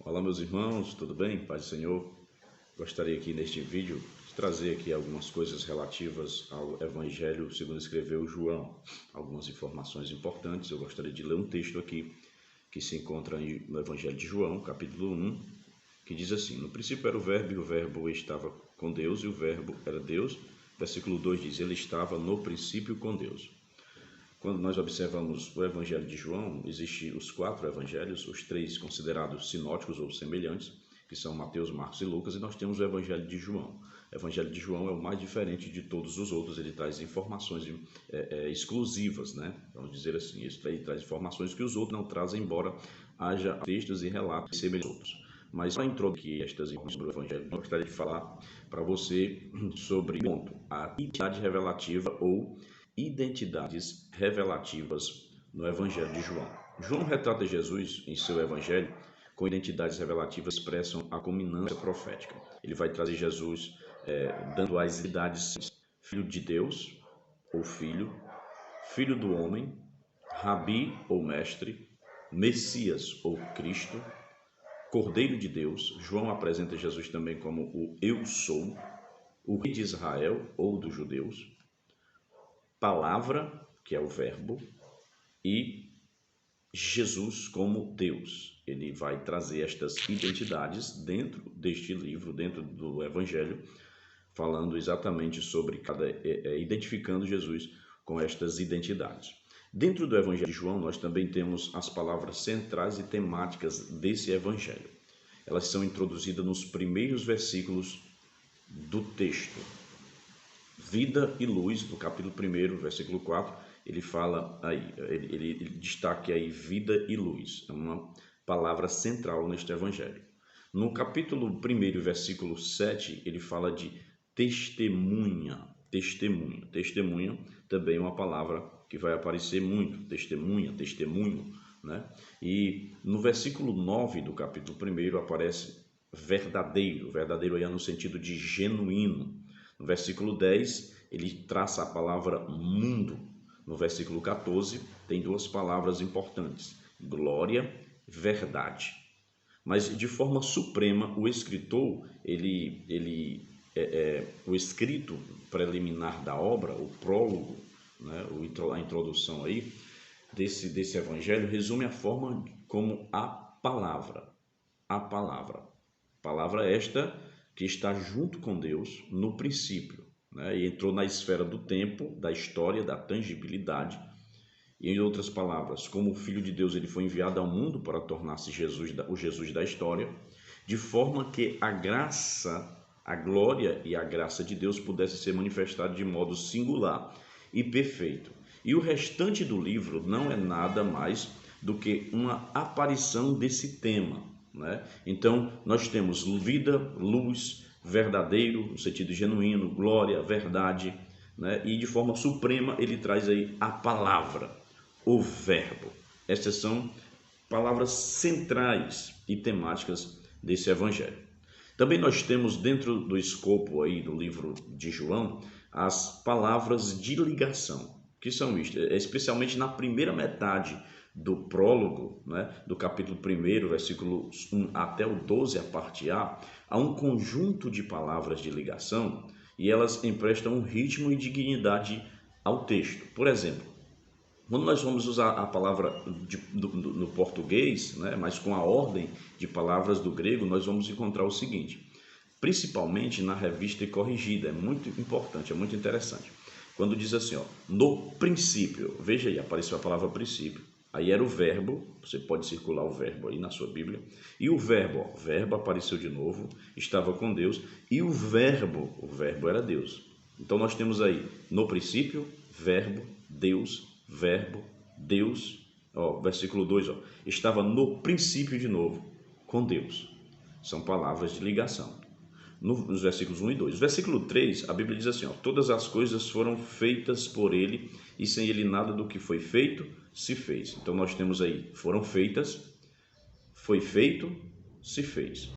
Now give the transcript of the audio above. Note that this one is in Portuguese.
Olá meus irmãos, tudo bem? Paz do Senhor. Gostaria aqui neste vídeo de trazer aqui algumas coisas relativas ao Evangelho segundo escreveu João. Algumas informações importantes. Eu gostaria de ler um texto aqui que se encontra no Evangelho de João, capítulo 1, que diz assim: No princípio era o Verbo, e o Verbo estava com Deus, e o Verbo era Deus. Versículo 2 diz: Ele estava no princípio com Deus. Quando nós observamos o Evangelho de João, existem os 4 evangelhos, os 3 considerados sinóticos ou semelhantes, que são Mateus, Marcos e Lucas, e nós temos o Evangelho de João. O Evangelho de João é o mais diferente de todos os outros, ele traz informações exclusivas, né? Vamos dizer assim, ele traz informações que os outros não trazem, embora haja textos e relatos semelhantes. Mas para introduzir estas informações sobre o Evangelho, eu gostaria de falar para você sobre a identidade revelativa ou identidades revelativas no Evangelho de João. João retrata Jesus em seu Evangelho com identidades revelativas que expressam a culminância profética. Ele vai trazer Jesus dando as idades: Filho de Deus ou Filho, Filho do Homem, Rabi ou Mestre, Messias ou Cristo, Cordeiro de Deus. João apresenta Jesus também como o Eu Sou, o Rei de Israel ou dos judeus, Palavra, que é o Verbo, e Jesus como Deus. Ele vai trazer estas identidades dentro deste livro, dentro do Evangelho, falando exatamente sobre identificando Jesus com estas identidades. Dentro do Evangelho de João, nós também temos as palavras centrais e temáticas desse Evangelho. Elas são introduzidas nos primeiros versículos do texto. Vida e luz, no capítulo 1, versículo 4, ele fala aí, ele destaca aí vida e luz. É uma palavra central neste evangelho. No capítulo 1, versículo 7, ele fala de testemunha. Testemunha também é uma palavra que vai aparecer muito. Testemunho, né? E no versículo 9 do capítulo 1 aparece verdadeiro. Verdadeiro aí é no sentido de genuíno. No versículo 10, ele traça a palavra mundo. No versículo 14, tem 2 palavras importantes: glória, verdade. Mas de forma suprema, o escritor, o escrito preliminar da obra, o prólogo, né, a introdução aí desse evangelho, resume a forma como a palavra esta que está junto com Deus no princípio, né? E entrou na esfera do tempo, da história, da tangibilidade. E em outras palavras, como o Filho de Deus, ele foi enviado ao mundo para tornar-se o Jesus da história, de forma que a graça, a glória e a graça de Deus pudesse ser manifestada de modo singular e perfeito. E o restante do livro não é nada mais do que uma aparição desse tema, né? Então, nós temos vida, luz, verdadeiro, no sentido genuíno, glória, verdade, né? E de forma suprema ele traz aí a palavra, o verbo. Estas são palavras centrais e temáticas desse evangelho. Também nós temos dentro do escopo aí do livro de João as palavras de ligação, que são isto, especialmente na primeira metade do prólogo, né, do capítulo 1, versículos 1 até o 12, a parte A, há um conjunto de palavras de ligação e elas emprestam um ritmo e dignidade ao texto. Por exemplo, quando nós vamos usar a palavra no português, né, mas com a ordem de palavras do grego, nós vamos encontrar o seguinte, principalmente na Revista e Corrigida, é muito importante, é muito interessante. Quando diz assim, ó, no princípio, veja aí, apareceu a palavra princípio. Aí era o verbo, você pode circular o verbo aí na sua Bíblia. E o verbo apareceu de novo, estava com Deus. E o verbo era Deus. Então nós temos aí, no princípio, verbo, Deus, ó, versículo 2, ó, estava no princípio de novo, com Deus. São palavras de ligação. Nos versículos 1 e 2. Versículo 3, a Bíblia diz assim, ó, todas as coisas foram feitas por ele e sem ele nada do que foi feito se fez. Então nós temos aí, foram feitas, foi feito, se fez.